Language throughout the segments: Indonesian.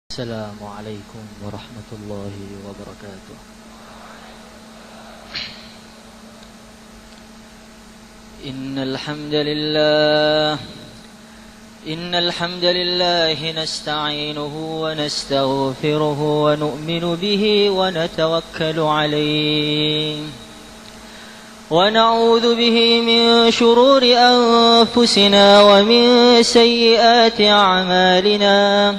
السلام عليكم ورحمة الله وبركاته. إن الحمد لله نستعينه ونستغفره ونؤمن به ونتوكل عليه ونعوذ به من شرور أنفسنا ومن سيئات أعمالنا.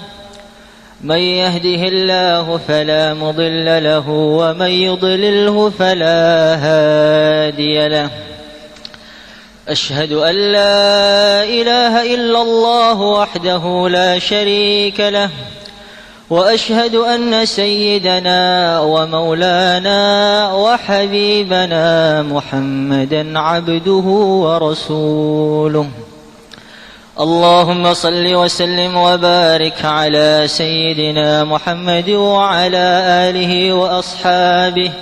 من يهده الله فلا مضل له ومن يضلله فلا هادي له. أشهد أن لا إله إلا الله وحده لا شريك له وأشهد أن سيدنا ومولانا وحبيبنا محمدا عبده ورسوله. اللهم صل وسلم وبارك على سيدنا محمد وعلى آله وأصحابه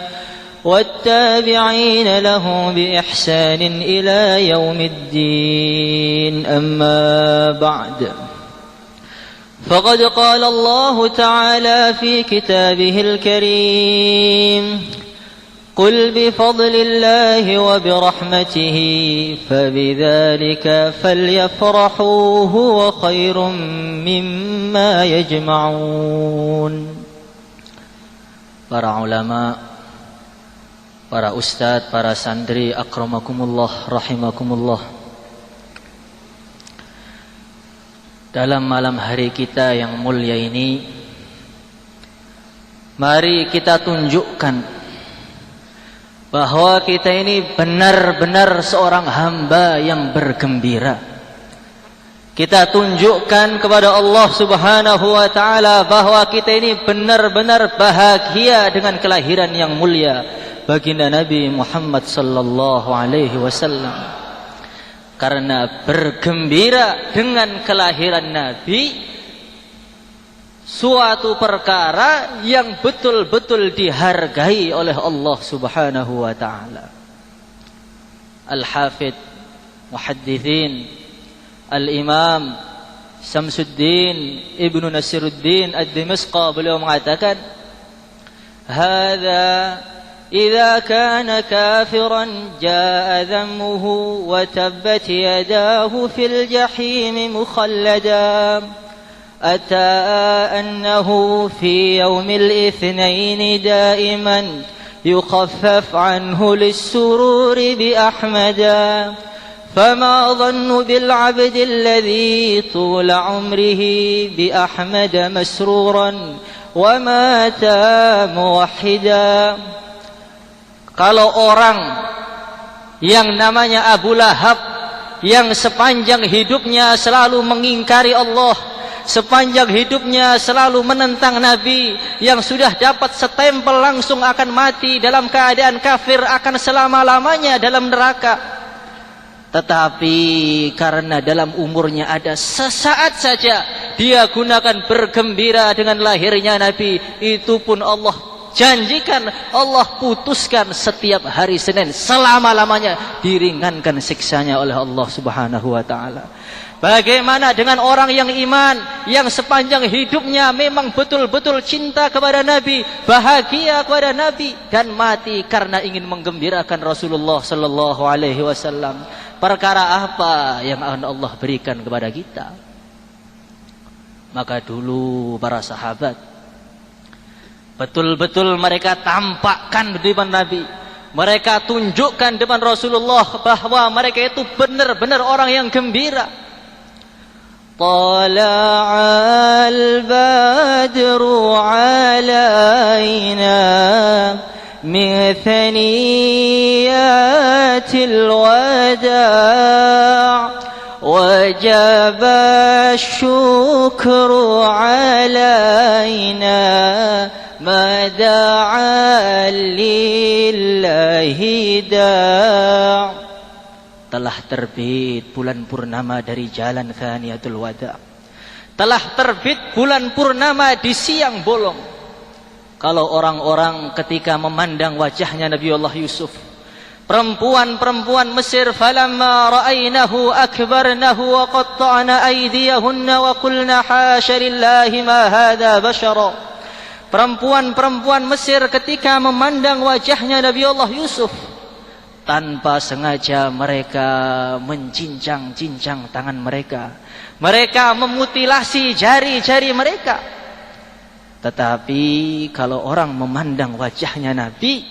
والتابعين له بإحسان إلى يوم الدين. أما بعد، فقد قال الله تعالى في كتابه الكريم: قل بفضل الله وبرحمته فبذلك فليفرحوا هو خير مما يجمعون. Para ulama, para ustadz, para santri, akramakumullah, rahimakumullah. Dalam malam hari kita yang mulia ini, mari kita tunjukkan bahwa kita ini benar-benar seorang hamba yang bergembira. Kita tunjukkan kepada Allah Subhanahu wa ta'ala bahwa kita ini benar-benar bahagia dengan kelahiran yang mulia baginda Nabi Muhammad sallallahu alaihi wasallam. Karena bergembira dengan kelahiran Nabi suatu perkara yang betul-betul dihargai oleh Allah Subhanahu wa ta'ala. Al-Hafidh Muhaddithin Al-Imam Samsuddin Ibnu Nasiruddin Ad-Dimashqa, beliau mengatakan, "Hadza idza kana kafiran jaa dhammuhu wa tabbat yadahu fil jahim mukhallada. أتى أنه في يوم الاثنين دائما يخفف عنه للسرور بأحمدا. فما ظن بالعبد الذي طول عمره بأحمد مسرورا ومات موحدا." Kalau orang yang namanya Abu Lahab, yang sepanjang hidupnya selalu mengingkari Allah, sepanjang hidupnya selalu menentang Nabi, yang sudah dapat setempel langsung akan mati dalam keadaan kafir, akan selama-lamanya dalam neraka. Tetapi karena dalam umurnya ada sesaat saja dia gunakan bergembira dengan lahirnya Nabi, itu pun Allah janjikan, Allah putuskan setiap hari Senin selama-lamanya diringankan siksanya oleh Allah Subhanahu wa ta'ala. Bagaimana dengan orang yang iman, yang sepanjang hidupnya memang betul-betul cinta kepada Nabi, bahagia kepada Nabi, dan mati karena ingin menggembirakan Rasulullah sallallahu alaihi wasallam. Perkara apa yang akan Allah berikan kepada kita? Maka dulu para sahabat betul-betul mereka tampakkan di depan Nabi, mereka tunjukkan depan Rasulullah bahwa mereka itu benar-benar orang yang gembira. طلع البدر علينا من ثنيات الوداع وجب الشكر علينا ما دعا لله داع. Telah terbit bulan purnama dari jalan Thaniyatul Wada. Telah terbit bulan purnama di siang bolong. Kalau orang-orang ketika memandang wajahnya Nabiullah Yusuf, perempuan-perempuan Mesir, falamma ra'ainahu akbarnahu wa qatta'na aydiyahunna wa qulna hasya lillahi ma hadha bashara. Perempuan-perempuan Mesir ketika memandang wajahnya Nabi Allah Yusuf, tanpa sengaja mereka mencincang-cincang tangan mereka. Mereka memutilasi jari-jari mereka. Tetapi kalau orang memandang wajahnya Nabi,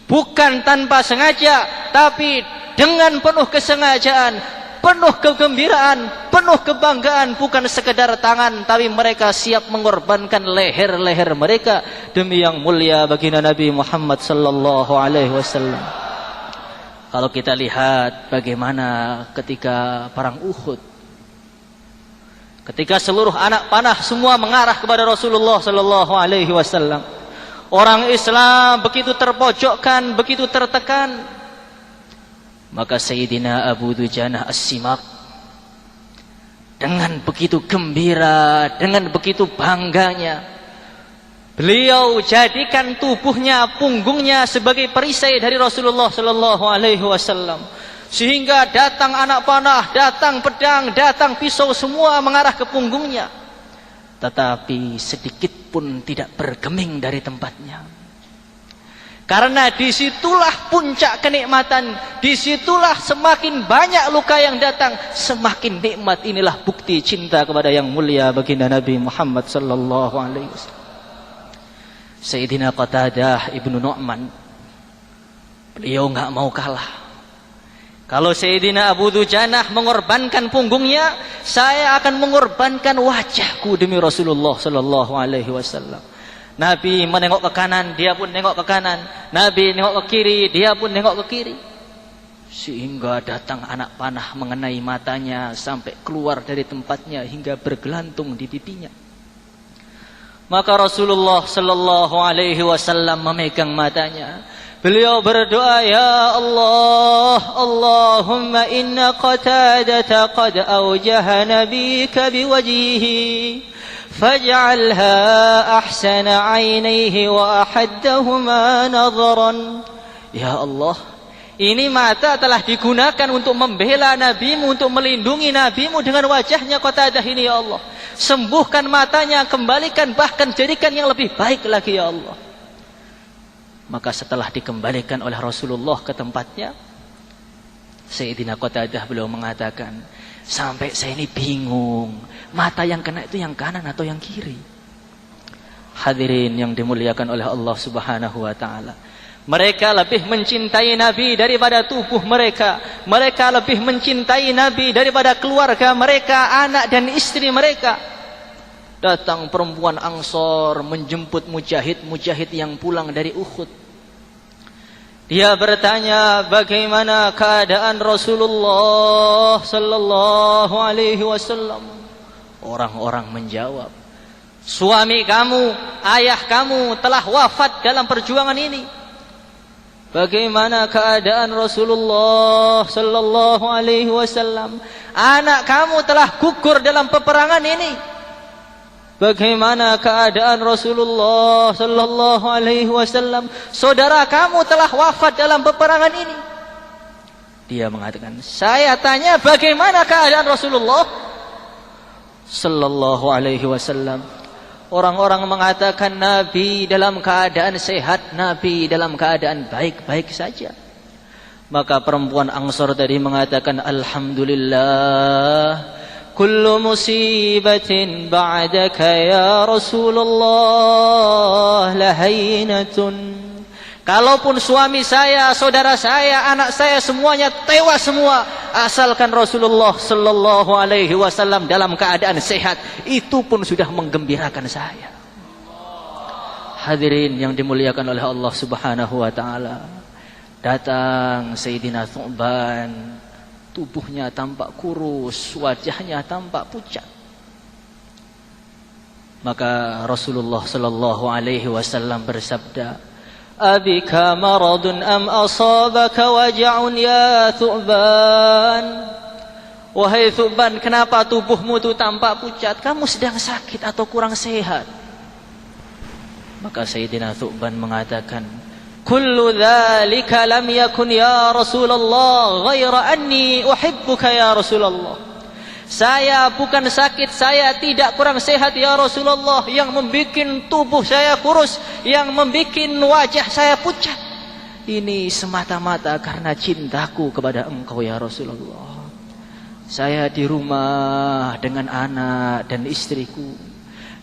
bukan tanpa sengaja, tapi dengan penuh kesengajaan, penuh kegembiraan, penuh kebanggaan, bukan sekedar tangan, tapi mereka siap mengorbankan leher-leher mereka demi yang mulia baginda Nabi Muhammad sallallahu alaihi wasallam. Kalau kita lihat bagaimana ketika perang Uhud, ketika seluruh anak panah semua mengarah kepada Rasulullah sallallahu alaihi wasallam, orang Islam begitu terpojokkan, begitu tertekan, maka Sayyidina Abu Dujanah As-Simak dengan begitu gembira, dengan begitu bangganya, beliau jadikan tubuhnya, punggungnya sebagai perisai dari Rasulullah sallallahu alaihi wasallam, sehingga datang anak panah, datang pedang, datang pisau, semua mengarah ke punggungnya, tetapi sedikit pun tidak bergeming dari tempatnya. Karena disitulah puncak kenikmatan, disitulah semakin banyak luka yang datang, semakin nikmat. Inilah bukti cinta kepada yang mulia baginda Nabi Muhammad sallallahu alaihi wasallam. Sayyidina Qatadah ibnu Nu'man, beliau enggak mau kalah. Kalau Sayyidina Abu Dujanah mengorbankan punggungnya, saya akan mengorbankan wajahku demi Rasulullah sallallahu alaihi wasallam. Nabi menengok ke kanan, dia pun nengok ke kanan. Nabi nengok ke kiri, dia pun nengok ke kiri. Sehingga datang anak panah mengenai matanya sampai keluar dari tempatnya hingga bergelantung di pipinya. Maka Rasulullah sallallahu alaihi wasallam memegang matanya. Beliau berdoa, ya Allah, Allahumma inna Qatadata qad awjaha nabika biwajhihi faj'alha ahsana 'ainaihi wa ahaddahuma nadharan. Ya Allah, ini mata telah digunakan untuk membela nabimu, untuk melindungi nabimu dengan wajahnya Qatadah ini ya Allah. Sembuhkan matanya, kembalikan, bahkan jadikan yang lebih baik lagi ya Allah. Maka setelah dikembalikan oleh Rasulullah ke tempatnya, Sayyidina Qatadah beliau mengatakan, sampai saya ini bingung, mata yang kena itu yang kanan atau yang kiri. Hadirin yang dimuliakan oleh Allah Subhanahu wa taala, mereka lebih mencintai Nabi daripada tubuh mereka. Mereka lebih mencintai Nabi daripada keluarga mereka, anak dan istri mereka. Datang perempuan Ansor menjemput mujahid yang pulang dari Uhud. Dia bertanya, bagaimana keadaan Rasulullah sallallahu alaihi wasallam? Orang-orang menjawab, suami kamu, ayah kamu telah wafat dalam perjuangan ini. Bagaimana keadaan Rasulullah sallallahu alaihi wasallam? Anak kamu telah gugur dalam peperangan ini. Bagaimana keadaan Rasulullah sallallahu alaihi wasallam? Saudara kamu telah wafat dalam peperangan ini. Dia mengatakan, saya tanya bagaimana keadaan Rasulullah sallallahu alaihi wasallam? Orang-orang mengatakan Nabi dalam keadaan sehat, Nabi dalam keadaan baik-baik saja. Maka perempuan Ansor tadi mengatakan, alhamdulillah, kullu musibatin ba'daka ya Rasulullah lahainatun. Kalaupun suami saya, saudara saya, anak saya semuanya tewas semua, asalkan Rasulullah sallallahu alaihi wasallam dalam keadaan sehat, itu pun sudah menggembirakan saya. Hadirin yang dimuliakan oleh Allah Subhanahu wa taala, datang Sayyidina Thu'ban, tubuhnya tampak kurus, wajahnya tampak pucat. Maka Rasulullah sallallahu alaihi wasallam bersabda, abika maradun am asabaka waja'un ya Thu'ban? Wahai Thu'ban, kenapa tubuhmu itu tampak pucat? Kamu sedang sakit atau kurang sehat? Maka Sayyidina Thu'ban mengatakan, kullu dzalika lam yakun ya Rasulullah ghaira anni uhibbuka ya Rasulullah. Saya bukan sakit, saya tidak kurang sehat ya Rasulullah. Yang membuat tubuh saya kurus, yang membuat wajah saya pucat, ini semata-mata karena cintaku kepada engkau ya Rasulullah. Saya di rumah dengan anak dan istriku,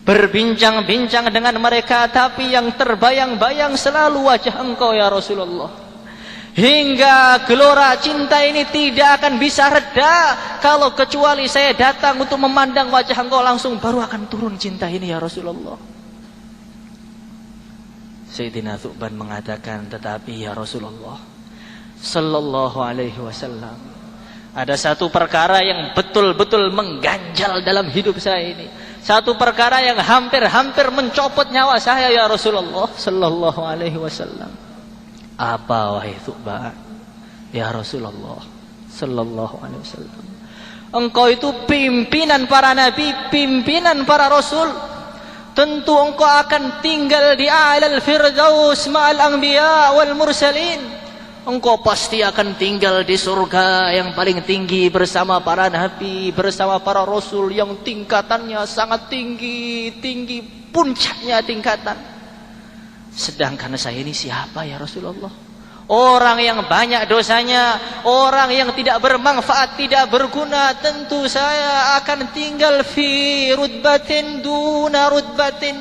berbincang-bincang dengan mereka, tapi yang terbayang-bayang selalu wajah engkau ya Rasulullah. Hingga gelora cinta ini tidak akan bisa reda kalau kecuali saya datang untuk memandang wajah engkau langsung, baru akan turun cinta ini ya Rasulullah. Sayyidina Thu'ban mengatakan, tetapi ya Rasulullah sallallahu alaihi wasallam, ada satu perkara yang betul-betul mengganjal dalam hidup saya ini. Satu perkara yang hampir-hampir mencopot nyawa saya ya Rasulullah sallallahu alaihi wasallam. Apa wahai Thu'ban? Ya Rasulullah sallallahu alaihi wasallam, engkau itu pimpinan para nabi, pimpinan para rasul. Tentu engkau akan tinggal di a'lal firdaus ma'al anbiya wal mursalin. Engkau pasti akan tinggal di surga yang paling tinggi bersama para nabi, bersama para rasul yang tingkatannya sangat tinggi, tinggi puncaknya tingkatan. Sedangkan saya ini siapa ya Rasulullah? Orang yang banyak dosanya, orang yang tidak bermanfaat, tidak berguna. Tentu saya akan tinggal fi rutbatin duna rutbatin,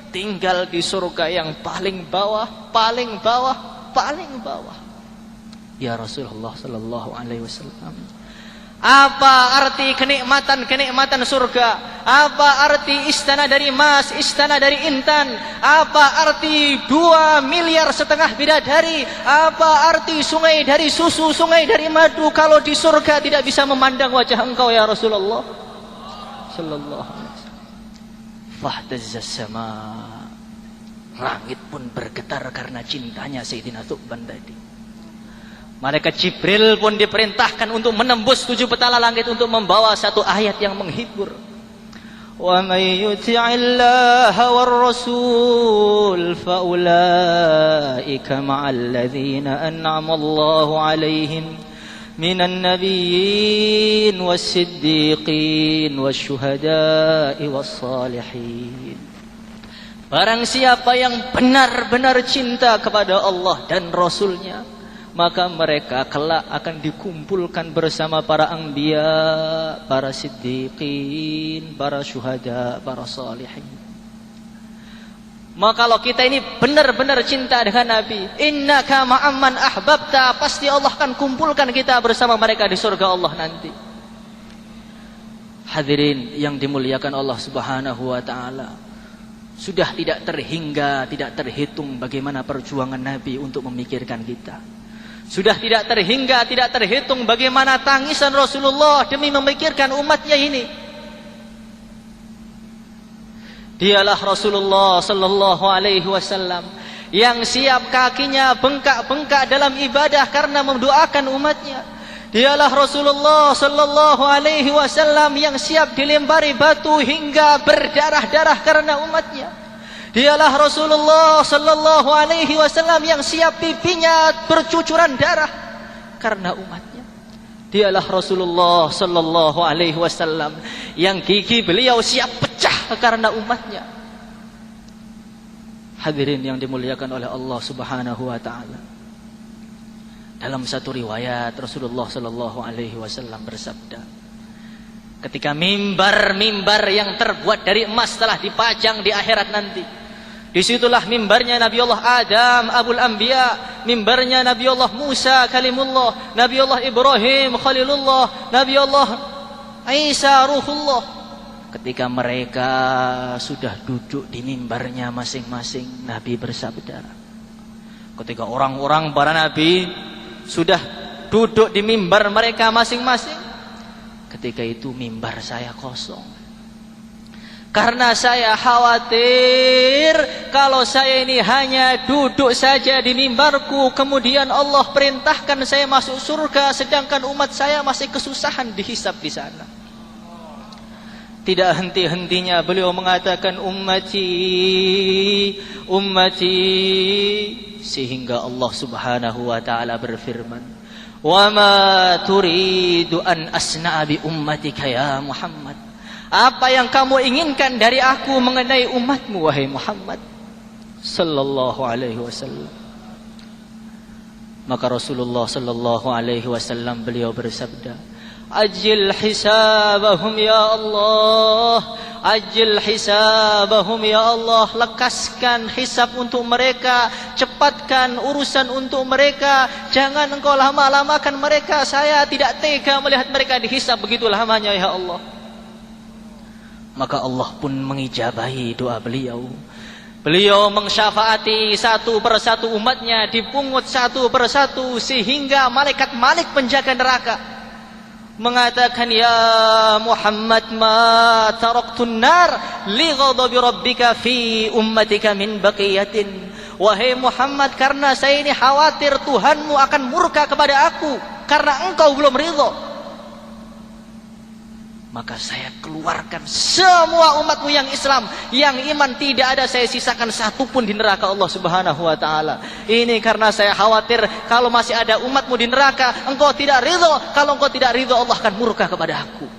tinggal di surga yang paling bawah, paling bawah, paling bawah ya Rasulullah sallallahu alaihi wasallam. Apa arti kenikmatan surga? Apa arti istana dari emas, istana dari intan? Apa arti 2,5 miliar bidadari? Apa arti sungai dari susu, sungai dari madu kalau di surga tidak bisa memandang wajah engkau ya Rasulullah sallallahu alaihi wasallam. Fahtazzas sama, langit pun bergetar karena cintanya Sayyidina Thu'ban tadi. Malaikat Jibril pun diperintahkan untuk menembus 7 petala langit untuk membawa satu ayat yang menghibur. Wa may yuti'illaha war rasul fa ulaika ma'al ladzina an'ama Allahu 'alaihim minan nabiyyin was-siddiqin wasyuhada'i was-salihin. Barang siapa yang benar-benar cinta kepada Allah dan Rasulnya, maka mereka kelak akan dikumpulkan bersama para anbiya, para siddiqin, para syuhada, para salihin. Maka kalau kita ini benar-benar cinta dengan Nabi, innaka ma'amman ahbabta, pasti Allah akan kumpulkan kita bersama mereka di surga Allah nanti. Hadirin yang dimuliakan Allah Subhanahu wa taala, sudah tidak terhingga, tidak terhitung bagaimana perjuangan Nabi untuk memikirkan kita. Sudah tidak terhingga, tidak terhitung bagaimana tangisan Rasulullah demi memikirkan umatnya ini. Dialah Rasulullah sallallahu alaihi wasallam yang siap kakinya bengkak-bengkak dalam ibadah karena mendoakan umatnya. Dialah Rasulullah sallallahu alaihi wasallam yang siap dilempari batu hingga berdarah-darah karena umatnya. Dialah Rasulullah sallallahu alaihi wasallam yang siap pipinya bercucuran darah karena umatnya. Dialah Rasulullah sallallahu alaihi wasallam yang gigi beliau siap pecah karena umatnya. Hadirin yang dimuliakan oleh Allah Subhanahu wa taala. Dalam satu riwayat Rasulullah sallallahu alaihi wasallam bersabda, ketika mimbar-mimbar yang terbuat dari emas telah dipajang di akhirat nanti, disitulah mimbarnya Nabi Allah Adam Abul Anbiya, mimbarnya Nabi Allah Musa Kalimullah, Nabi Allah Ibrahim Khalilullah, Nabi Allah Isa Ruhullah. Ketika mereka sudah duduk di mimbarnya masing-masing, Nabi bersabda, ketika orang-orang para nabi sudah duduk di mimbar mereka masing-masing, ketika itu mimbar saya kosong. Karena saya khawatir kalau saya ini hanya duduk saja di mimbarku, kemudian Allah perintahkan saya masuk surga, sedangkan umat saya masih kesusahan dihisab di sana. Tidak henti-hentinya beliau mengatakan, ummati, ummati, Sehingga Allah Subhanahu wa taala berfirman, "Wa ma turidu an asna'a bi ummatika ya Muhammad." Apa yang kamu inginkan dari aku mengenai umatmu wahai Muhammad sallallahu alaihi wasallam? Maka Rasulullah sallallahu alaihi wasallam beliau bersabda, "Ajil hisabahum ya Allah, ajil hisabahum ya Allah." Lekaskan hisab untuk mereka, cepatkan urusan untuk mereka. Jangan engkau lama-lamakan mereka. Saya tidak tega melihat mereka dihisab begitu lamanya ya Allah. Maka Allah pun mengijabahi doa beliau. Beliau mensyafaati satu persatu umatnya, dipungut satu persatu, sehingga malaikat Malik penjaga neraka mengatakan, "Ya Muhammad, ma taraktun nar li ghadabi rabbika fi ummatika min baqiyatin." Wahai Muhammad, karena saya ini khawatir Tuhanmu akan murka kepada aku karena engkau belum ridho, maka saya keluarkan semua umatmu yang Islam, yang iman, tidak ada saya sisakan satu pun di neraka Allah Subhanahu wa taala. Ini karena saya khawatir kalau masih ada umatmu di neraka, engkau tidak ridho. Kalau engkau tidak ridho, Allah akan murka kepada aku.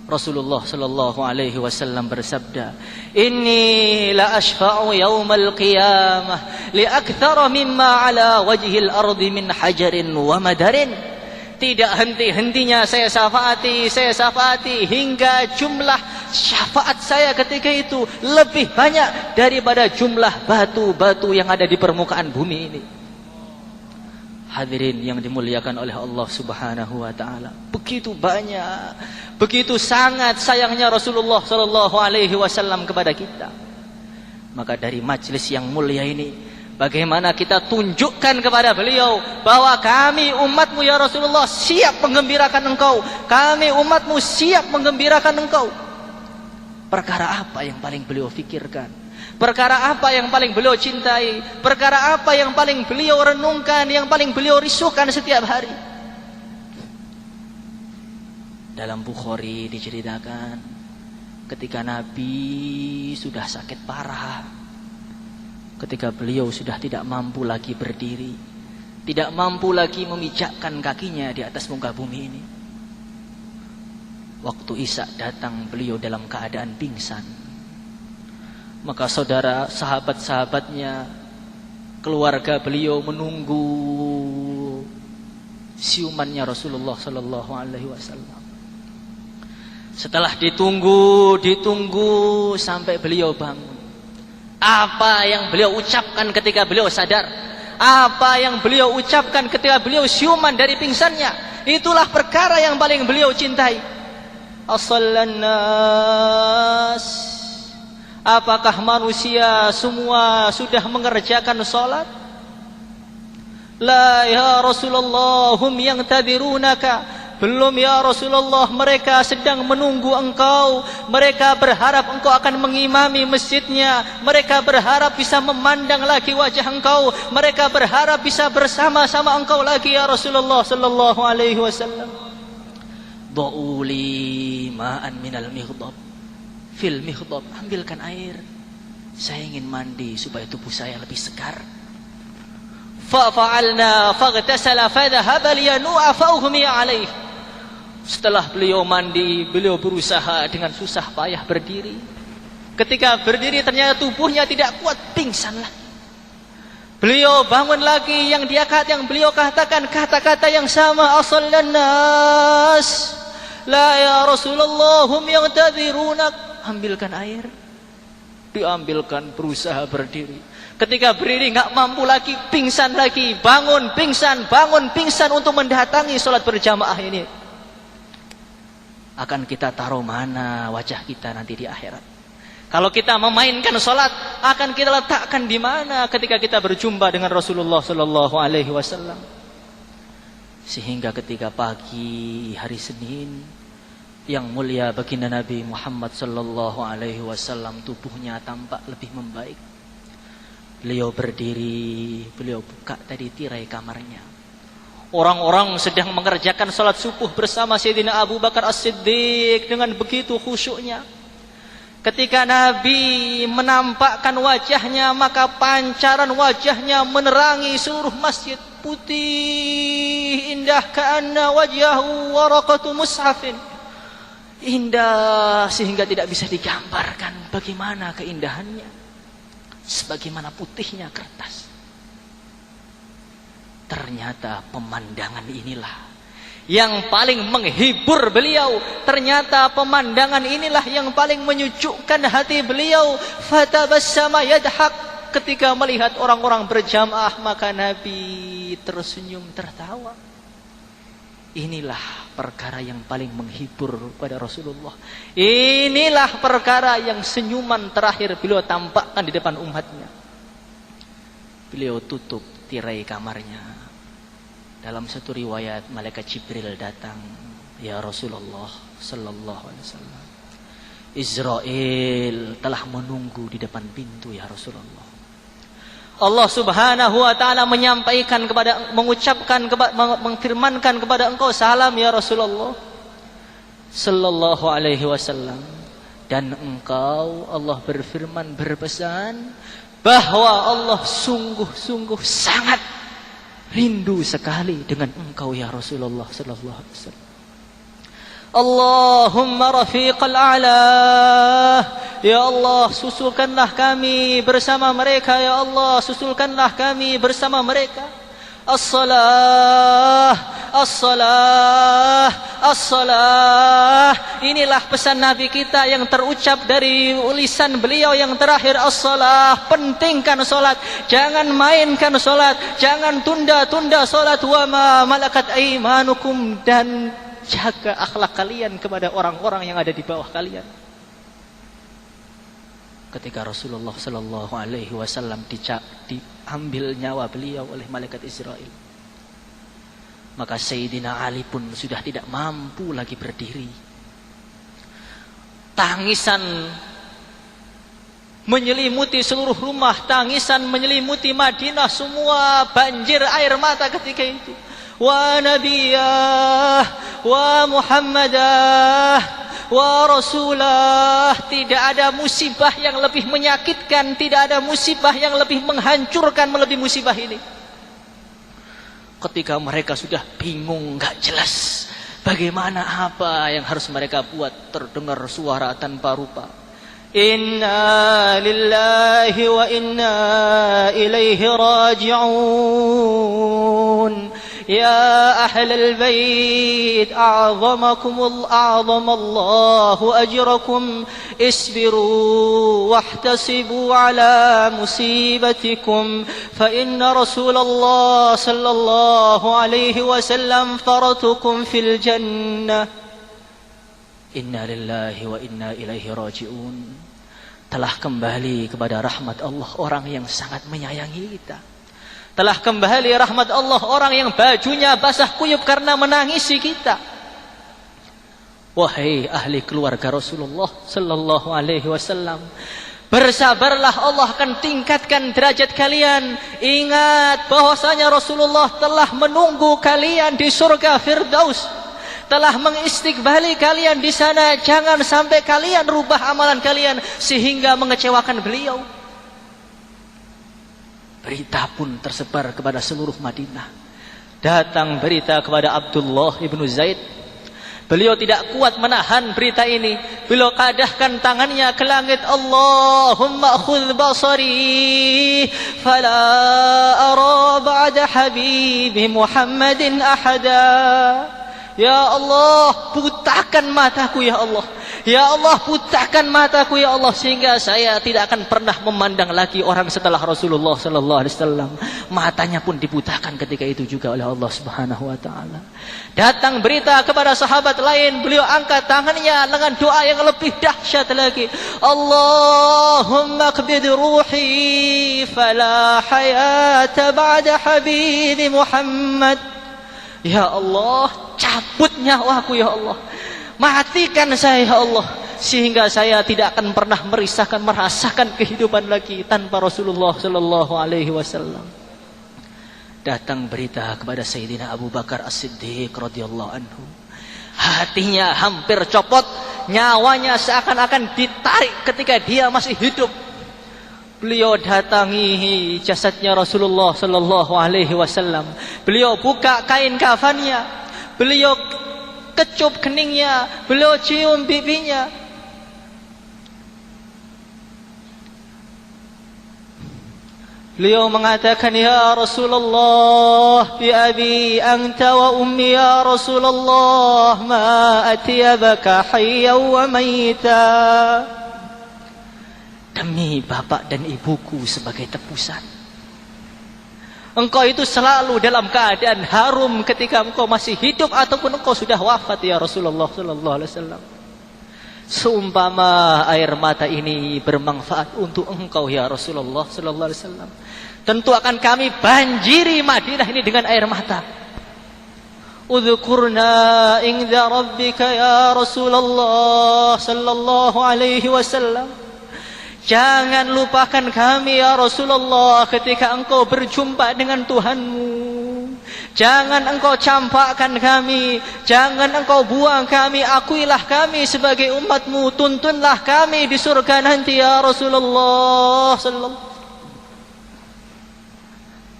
Rasulullah sallallahu alaihi wasallam bersabda, "Inni la ashfa'u yaumal qiyamah li aktsara mimma ala wajhil ardi min hajarin wa madarin." Tidak henti-hentinya saya syafaati hingga jumlah syafaat saya ketika itu lebih banyak daripada jumlah batu-batu yang ada di permukaan bumi ini. Hadirin yang dimuliakan oleh Allah Subhanahu wa taala, begitu banyak, begitu sangat sayangnya Rasulullah sallallahu alaihi wasallam kepada kita. Maka dari majelis yang mulia ini, bagaimana kita tunjukkan kepada beliau bahwa kami umatmu ya Rasulullah siap menggembirakan engkau. Kami umatmu siap menggembirakan engkau. Perkara apa yang paling beliau fikirkan? Perkara apa yang paling beliau cintai? Perkara apa yang paling beliau renungkan, yang paling beliau risukan setiap hari? Dalam Bukhari diceritakan ketika Nabi sudah sakit parah, ketika beliau sudah tidak mampu lagi berdiri, tidak mampu lagi memijakkan kakinya di atas muka bumi ini. Waktu Isya datang, beliau dalam keadaan pingsan. Maka saudara, sahabat-sahabatnya, keluarga beliau menunggu siumannya Rasulullah sallallahu alaihi wasallam. Setelah ditunggu sampai beliau bangun. Apa yang beliau ucapkan ketika beliau sadar? Apa yang beliau ucapkan ketika beliau siuman dari pingsannya? Itulah perkara yang paling beliau cintai. As-sallan nas. Apakah manusia semua sudah mengerjakan salat? La ya Rasulullah, hum yang tadirunaka. Belum ya Rasulullah, mereka sedang menunggu engkau. Mereka berharap engkau akan mengimami masjidnya. Mereka berharap bisa memandang lagi wajah engkau. Mereka berharap bisa bersama-sama engkau lagi ya Rasulullah sallallahu alaihi wasallam. Du'uli ma'an minal mighdab. Fil mighdab, ambilkan air. Saya ingin mandi supaya tubuh saya lebih segar. Fa'alna faghtasala fadhahaba liyanu'a fa'ughmiya alaih. Setelah beliau mandi, beliau berusaha dengan susah payah berdiri. Ketika berdiri ternyata tubuhnya tidak kuat, pingsanlah. Beliau bangun lagi, yang beliau katakan kata-kata yang sama, as-sallan nas. La ya Rasulullah, hum yantadhirunak. Ambilkan air. Diambilkan, berusaha berdiri. Ketika berdiri enggak mampu lagi, pingsan lagi, bangun pingsan untuk mendatangi salat berjamaah ini. Akan kita taruh mana wajah kita nanti di akhirat? Kalau kita memainkan salat, akan kita letakkan di mana ketika kita berjumpa dengan Rasulullah sallallahu alaihi wasallam? Sehingga ketika pagi hari Senin yang mulia baginda Nabi Muhammad sallallahu alaihi wasallam, tubuhnya tampak lebih membaik. Beliau berdiri, beliau buka tadi tirai kamarnya. Orang-orang sedang mengerjakan salat subuh bersama Sayyidina Abu Bakar As-Siddiq dengan begitu khusyuknya. Ketika Nabi menampakkan wajahnya, maka pancaran wajahnya menerangi seluruh masjid. Putih, indah, ka'anna wajhahu waraqatu mushafin. Indah sehingga tidak bisa digambarkan bagaimana keindahannya. Sebagaimana putihnya kertas. Ternyata pemandangan inilah yang paling menghibur beliau. Ternyata pemandangan inilah yang paling menyejukkan hati beliau. Fatabassama yadhak, ketika melihat orang-orang berjamaah, maka Nabi tersenyum tertawa. Inilah perkara yang paling menghibur pada Rasulullah. Inilah perkara yang senyuman terakhir beliau tampakkan di depan umatnya. Beliau tutup tirai kamarnya. Dalam satu riwayat, malaikat Jibril datang, ya Rasulullah sallallahu alaihi wasallam, Israel telah menunggu di depan pintu ya Rasulullah. Allah Subhanahu wa taala menyampaikan kepada, mengucapkan, mengfirmankan kepada engkau salam ya Rasulullah sallallahu alaihi wasallam. Dan engkau, Allah berfirman, berpesan bahwa Allah sungguh-sungguh sangat rindu sekali dengan engkau ya Rasulullah sallallahu alaihi wasallam. Allahumma rafiqal a'la, ya Allah susulkanlah kami bersama mereka, ya Allah susulkanlah kami bersama mereka. As-salah, as-salah, as-salah. Inilah pesan Nabi kita yang terucap dari lisan beliau yang terakhir, as-salah. Pentingkan solat, jangan mainkan solat, jangan tunda-tunda solat. Wa ma malakat aimanukum, dan jaga akhlak kalian kepada orang-orang yang ada di bawah kalian. Ketika Rasulullah sallallahu alaihi wasallam diambil nyawa beliau oleh malaikat Israel, maka Sayyidina Ali pun sudah tidak mampu lagi berdiri. Tangisan menyelimuti seluruh rumah, tangisan menyelimuti Madinah, semua banjir air mata ketika itu. Wa nabiyah wa muhammadah wa rasulah. Tidak ada musibah yang lebih menyakitkan, tidak ada musibah yang lebih menghancurkan melebihi musibah ini. Ketika mereka sudah bingung, gak jelas bagaimana apa yang harus mereka buat, terdengar suara tanpa rupa. Inna lillahi wa inna ilaihi raji'un. Ya ahlal bait, a'zamakum Allahu ajrakum, isbiru wahtasibu ala musibatikum, fa inna Rasulullah sallallahu alaihi wasallam faratukum fil jannah. Inna lillahi wa inna ilaihi raji'un. Telah kembali kepada rahmat Allah orang yang sangat menyayangi kita. Telah kembali rahmat Allah orang yang bajunya basah kuyup karena menangisi kita. Wahai ahli keluarga Rasulullah sallallahu alaihi wasallam, bersabarlah, Allah akan tingkatkan derajat kalian. Ingat bahwasanya Rasulullah telah menunggu kalian di surga Firdaus, telah mengistiqbali kalian di sana. Jangan sampai kalian rubah amalan kalian sehingga mengecewakan beliau. Berita pun tersebar kepada seluruh Madinah. Datang berita kepada Abdullah ibnu Zaid. Beliau tidak kuat menahan berita ini. Beliau kadahkan tangannya ke langit. Allahumma khudh basari fala ara ba'da habibi Muhammadin ahada. Ya Allah, butakan mataku ya Allah. Ya Allah, butakan mataku ya Allah, sehingga saya tidak akan pernah memandang lagi orang setelah Rasulullah sallallahu alaihi wasallam. Matanya pun dibutakan ketika itu juga oleh Allah Subhanahu wa taala. Datang berita kepada sahabat lain, beliau angkat tangannya dengan doa yang lebih dahsyat lagi. Allahumma qbid ruhi fala hayata ba'da habibi Muhammad. Ya Allah, cabut nyawaku ya Allah, matikan saya ya Allah, sehingga saya tidak akan pernah merasakan kehidupan lagi tanpa Rasulullah sallallahu alaihi wasallam. Datang berita kepada Sayyidina Abu Bakar As-Siddiq radhiyallahu anhu. Hatinya hampir copot, nyawanya seakan-akan ditarik ketika dia masih hidup. Beliau datangi jasadnya Rasulullah sallallahu alaihi wasallam. Beliau buka kain kafannya, beliau kecup keningnya, beliau cium pipinya. Beliau mengatakan, ya Rasulullah, bi abi anta wa ummi ya Rasulullah, ma atyabaka hayyan wa mayyita. Demi bapak dan ibuku sebagai tebusan, engkau itu selalu dalam keadaan harum ketika engkau masih hidup ataupun engkau sudah wafat ya Rasulullah sallallahu alaihi wasallam. Seumpama air mata ini bermanfaat untuk engkau ya Rasulullah sallallahu alaihi wasallam, tentu akan kami banjiri Madinah ini dengan air mata. Udhkurna inda rabbika ya Rasulullah sallallahu alaihi wasallam. Jangan lupakan kami ya Rasulullah ketika engkau berjumpa dengan Tuhanmu. Jangan engkau campakkan kami, jangan engkau buang kami, akuilah kami sebagai umatmu, tuntunlah kami di surga nanti ya Rasulullah sallallahu.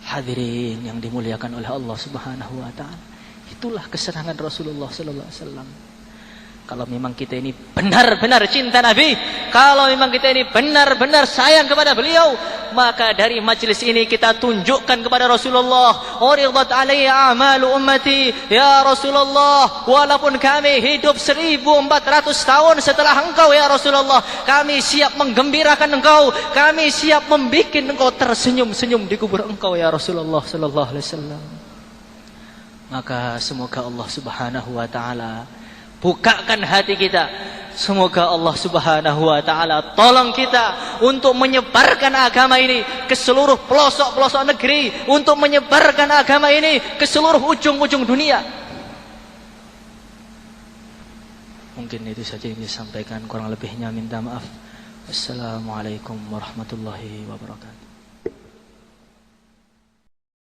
Hadirin yang dimuliakan oleh Allah Subhanahu wa taala, itulah kesenangan Rasulullah sallallahu alaihi wasallam. Kalau memang kita ini benar-benar cinta Nabi, kalau memang kita ini benar-benar sayang kepada beliau, maka dari majelis ini kita tunjukkan kepada Rasulullah, uridat alayya a'malu ummati ya Rasulullah, walaupun kami hidup 1400 tahun setelah engkau ya Rasulullah, kami siap menggembirakan engkau, kami siap membuat engkau tersenyum-senyum di kubur engkau ya Rasulullah sallallahu alaihi wasallam. Maka semoga Allah Subhanahu wa taala bukakan hati kita. Semoga Allah Subhanahu wa taala tolong kita untuk menyebarkan agama ini ke seluruh pelosok-pelosok negeri, untuk menyebarkan agama ini ke seluruh ujung-ujung dunia. Mungkin itu saja yang disampaikan, kurang lebihnya minta maaf. Assalamualaikum warahmatullahi wabarakatuh.